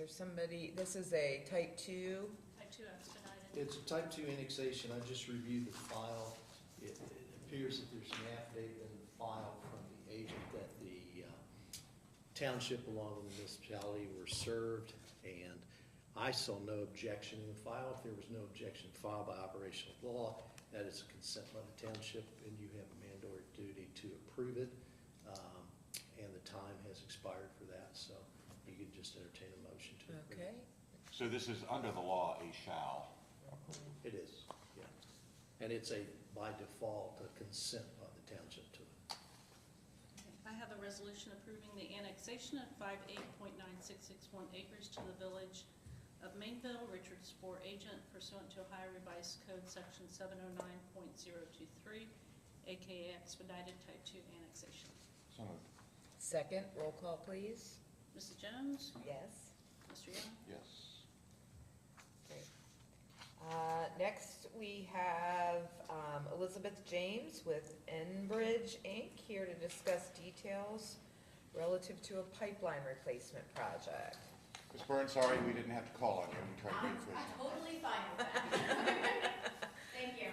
there somebody, this is a type 2? Type 2 expedited. It's a type 2 annexation. I just reviewed the file. It appears that there's an affidavit in the file from the agent that the township along with the municipality were served, and I saw no objection in the file. If there was no objection filed by operational law, that is a consent by the township, and you have a mandatory duty to approve it. And the time has expired for that, so you could just entertain a motion to approve. Okay. So this is under the law a shall approve. It is, yeah. And it's by default, a consent by the township to it. I have a resolution approving the annexation of 58.9661 acres to the village of Mainville. Richard Spoor, agent, pursuant to Ohio Revised Code Section 709.023, aka expedited type 2 annexation. So moved. Second, roll call, please. Mrs. Jones? Yes. Mr. Young? Yes. Great. Next, we have Elizabeth James with Enbridge Inc. here to discuss details relative to a pipeline replacement project. Ms. Burns, sorry we didn't have to call on you. We tried to be efficient. I'm totally fine with that. Thank you.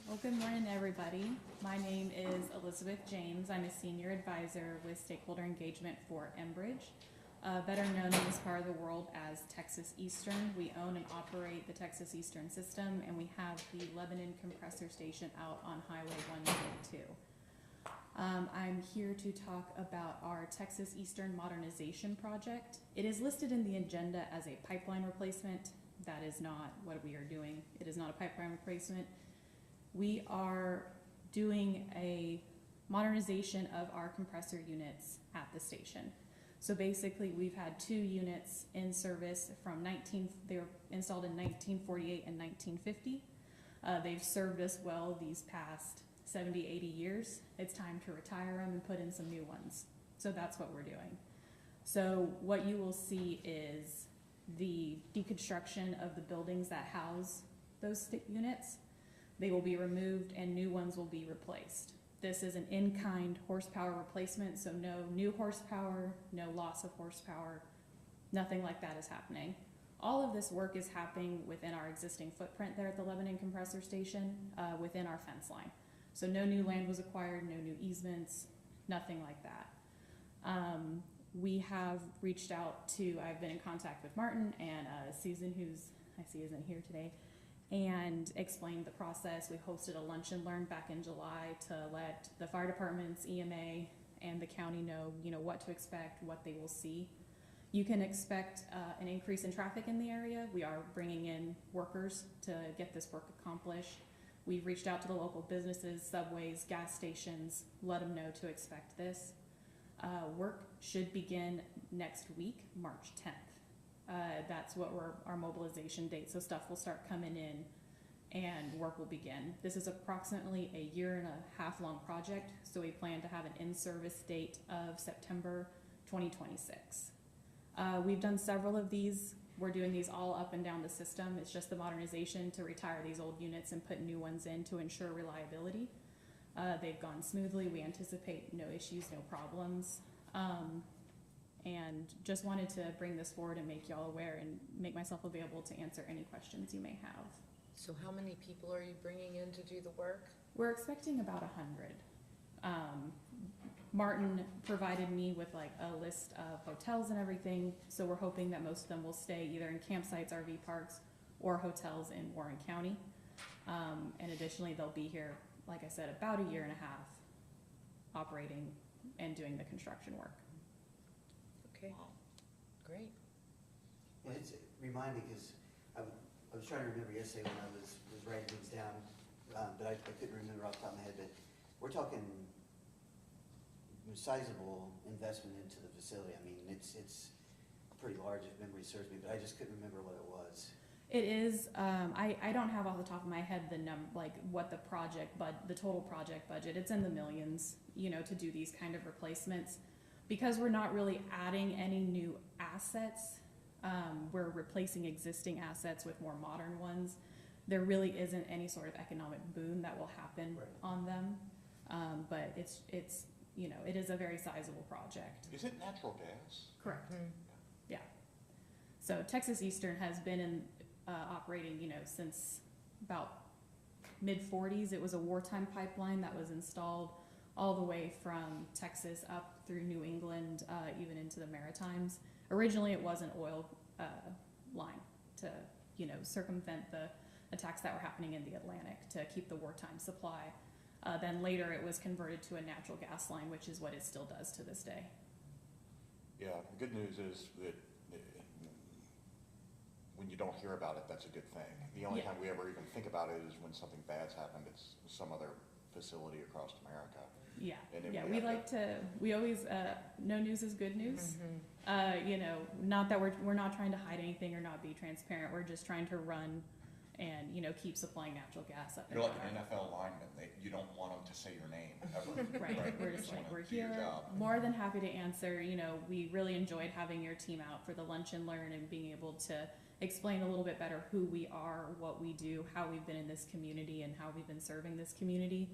Well, good morning, everybody. My name is Elizabeth James. I'm a senior advisor with stakeholder engagement for Enbridge, better known in this part of the world as Texas Eastern. We own and operate the Texas Eastern system, and we have the Lebanon compressor station out on Highway 192. I'm here to talk about our Texas Eastern modernization project. It is listed in the agenda as a pipeline replacement. That is not what we are doing. It is not a pipeline replacement. We are doing a modernization of our compressor units at the station. So basically, we've had 2 units in service from they were installed in 1948 and 1950. They've served us well these past 70, 80 years. It's time to retire them and put in some new ones. So that's what we're doing. So what you will see is the deconstruction of the buildings that house those units. They will be removed and new ones will be replaced. This is an in-kind horsepower replacement, so no new horsepower, no loss of horsepower, nothing like that is happening. All of this work is happening within our existing footprint there at the Lebanon compressor station, within our fence line. So no new land was acquired, no new easements, nothing like that. We have reached out to, I've been in contact with Martin and Susan, who's I see isn't here today, and explained the process. We hosted a lunch and learn back in July to let the fire departments, EMA, and the county know, what to expect, what they will see. You can expect an increase in traffic in the area. We are bringing in workers to get this work accomplished. We've reached out to the local businesses, subways, gas stations, let them know to expect this. Work should begin next week, March 10th. That's what our mobilization date, so stuff will start coming in and work will begin. This is approximately a 1.5 year long project, so we plan to have an in-service date of September 2026. We've done several of these. We're doing these all up and down the system. It's just the modernization to retire these old units and put new ones in to ensure reliability. They've gone smoothly. We anticipate no issues, no problems. And just wanted to bring this forward and make y'all aware and make myself available to answer any questions you may have. So how many people are you bringing in to do the work? We're expecting about 100. Martin provided me with like a list of hotels and everything, so we're hoping that most of them will stay either in campsites, RV parks, or hotels in Warren County. And additionally, they'll be here, like I said, about a 1.5 years operating and doing the construction work. Okay, great. And it's reminding, because I was trying to remember yesterday when I was writing things down, but I couldn't remember off the top of my head, but we're talking sizable investment into the facility. I mean, it's pretty large if memory serves me, but I just couldn't remember what it was. It is, I don't have off the top of my head what the total project budget, it's in the millions, to do these kind of replacements. Because we're not really adding any new assets, we're replacing existing assets with more modern ones. There really isn't any sort of economic boom that will happen on them. But it's you know, it is a very sizable project. Is it natural gas? Correct. Mhm. Yeah. So Texas Eastern has been in, operating, you know, since about mid-40s. It was a wartime pipeline that was installed all the way from Texas up through New England, even into the Maritimes. Originally, it was an oil line to, you know, circumvent the attacks that were happening in the Atlantic to keep the wartime supply. Then later, it was converted to a natural gas line, which is what it still does to this day. Yeah, the good news is that when you don't hear about it, that's a good thing. The only Yeah. time we ever even think about it is when something bad's happened, it's some other facility across America. Yeah, And then yeah, we we have like to, we always, no news is good news. Mhm. You know, not that we're not trying to hide anything or not be transparent, we're just trying to run and, you know, keep supplying natural gas up and You're like down an our- NFL lineman, you don't want them to say your name ever. Right, we're just wanna like, we're do your here, job. more than happy to answer, you know, we really enjoyed having your team out for the lunch and learn and being able to explain a little bit better who we are, what we do, how we've been in this community and how we've been serving this community.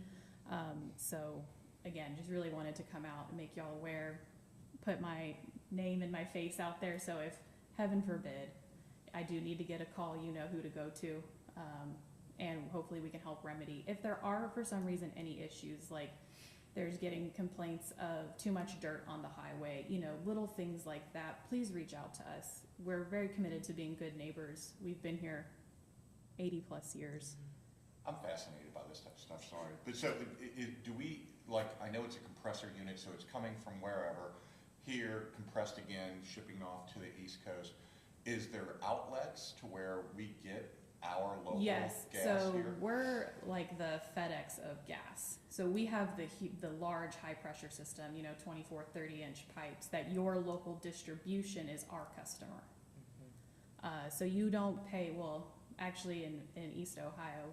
So again, just really wanted to come out and make y'all aware, put my name and my face out there, so if, heaven forbid, I do need to get a call, you know who to go to, and hopefully we can help remedy. If there are, for some reason, any issues, like there's getting complaints of too much dirt on the highway, you know, little things like that, please reach out to us. We're very committed to being good neighbors. We've been here 80+ years. I'm fascinated by this type of stuff, sorry. But so, do we, like, I know it's a compressor unit, so it's coming from wherever, here, compressed again, shipping off to the East Coast. Is there outlets to where we get our local Yes, gas so here? we're like the FedEx of gas. So we have the large high pressure system, you know, 24, 30-inch pipes that your local distribution is our customer. So you don't pay, well, actually in East Ohio,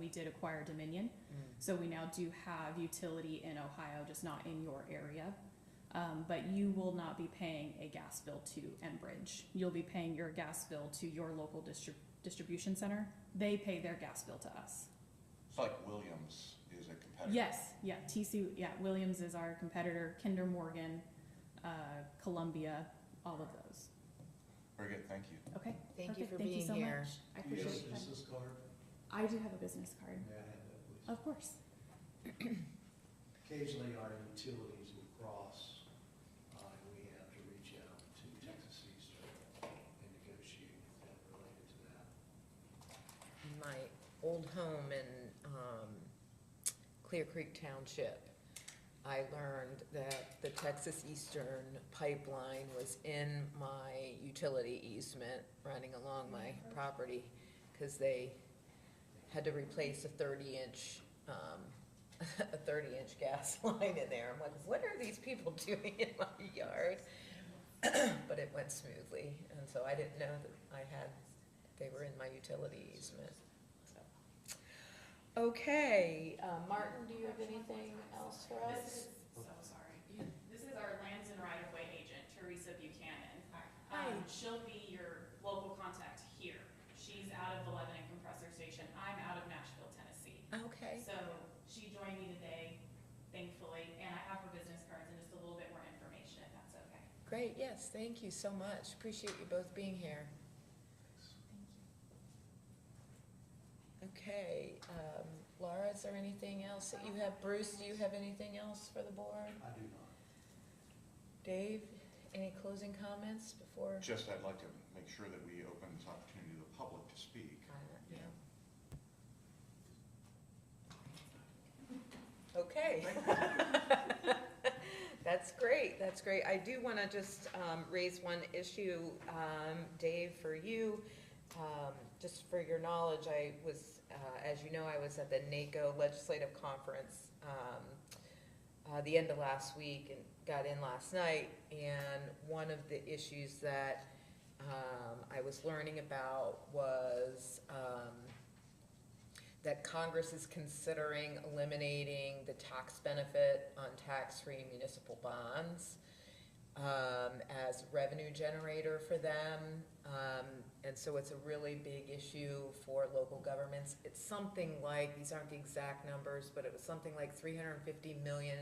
we did acquire Dominion. So we now do have utility in Ohio, just not in your area. But you will not be paying a gas bill to Enbridge. You'll be paying your gas bill to your local distribution center. They pay their gas bill to us. It's like Williams is a competitor. Yes, yeah, Williams is our competitor, Kinder Morgan, Columbia, all of those. Very good, thank you. Okay, Thank you perfect. for Thank you being so here. much. I Do you have a appreciate that. business card? I do have a business card, May I have that, please? of course. Occasionally, our utilities will cross, and we have to reach out to Texas Eastern and negotiate with them related to that. In my old home in Clear Creek Township, I learned that the Texas Eastern pipeline was in my utility easement running along my property, because they had to replace a 30-inch gas line in there. I'm like, what are these people doing in my yard? But it went smoothly, and so I didn't know that they were in my utility easement. So. Okay, Martin, do you have anything else for us? This is our lands and right-of-way agent, Teresa Buchanan. Hi. She'll be your local contact here. She's out of the Lebanon Compressor Station. I'm out of Nashville, Tennessee. Okay, So she joined me today, thankfully, and I have her business cards and just a little bit more information, if that's okay. great, yes, thank you so much. Appreciate you both being here. Okay, Laura, is there anything else that you have? Bruce, do you have anything else for the board? I do not. Dave, any closing comments before? Just, I'd like to make sure that we open this opportunity to the public to speak. Yeah. Okay. That's great, that's great. I do want to just raise one issue, Dave, for you. Just for your knowledge, I was, as you know, I was at the NACO Legislative Conference the end of last week and got in last night. And one of the issues that I was learning about was that Congress is considering eliminating the tax benefit on tax-free municipal bonds as revenue generator for them. And so it's a really big issue for local governments. It's something like, these aren't the exact numbers, but it was something like $350 million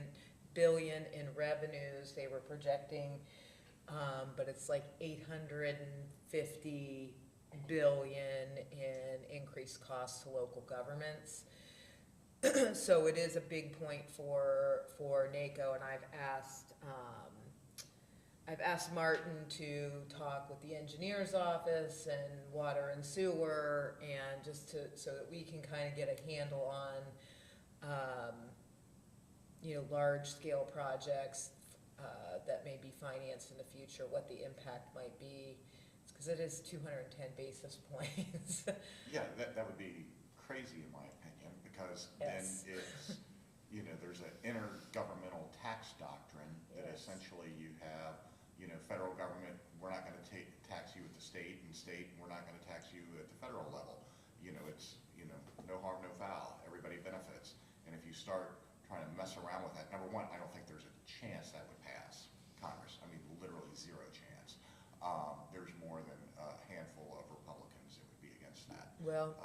billion in revenues they were projecting, but it's like 850 billion in increased costs to local governments. So it is a big point for NACO, and I've asked Martin to talk with the engineer's office and water and sewer, and just so that we can kind of get a handle on, large-scale projects that may be financed in the future, what the impact might be, because it is 210 basis points. Yeah, that would be crazy in my opinion, because then Yes. it's, there's an intergovernmental tax doctrine that Yes. essentially you have, federal government, we're not gonna tax you at the state, and state, we're not gonna tax you at the federal level. It's, no harm, no foul, everybody benefits. And if you start trying to mess around with that, number one, I don't think there's a chance that would pass Congress. I mean, literally zero chance. There's more than a handful of Republicans that would be against that. Well,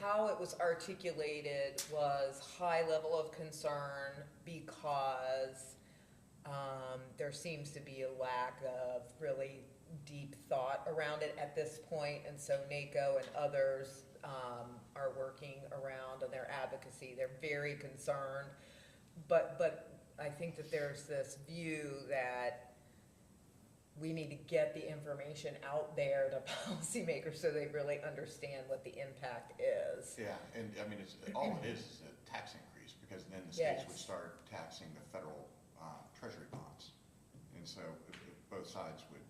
how it was articulated was high level of concern because there seems to be a lack of really deep thought around it at this point, and so NACO and others are working around on their advocacy. They're very concerned, but I think that there's this view that we need to get the information out there to policymakers so they really understand what the impact is. Yeah, and I mean, all it is a tax increase, because then the states would Yes. start taxing the federal treasury bonds. And so both sides would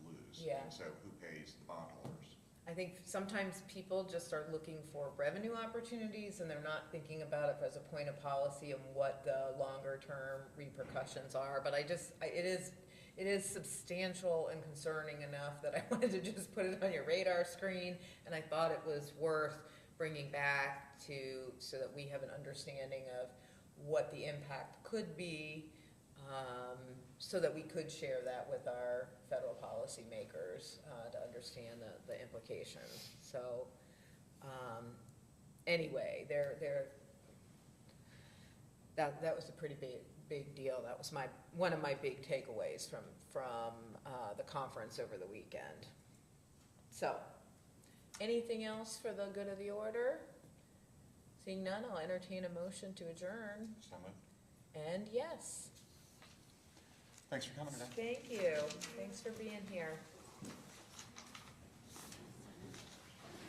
lose. Yeah. And so who pays the bondholders? I think sometimes people just are looking for revenue opportunities and they're not thinking about it as a point of policy and what the longer term repercussions are. But it is substantial and concerning enough that I wanted to just put it on your radar screen, and I thought it was worth bringing back so that we have an understanding of what the impact could be, so that we could share that with our federal policymakers to understand the implications. So anyway, that was a pretty big deal. That was one of my big takeaways from the conference over the weekend. So, anything else for the good of the order? Seeing none, I'll entertain a motion to adjourn. So moved. And yes, Thanks for coming today. thank you. Thanks for being here.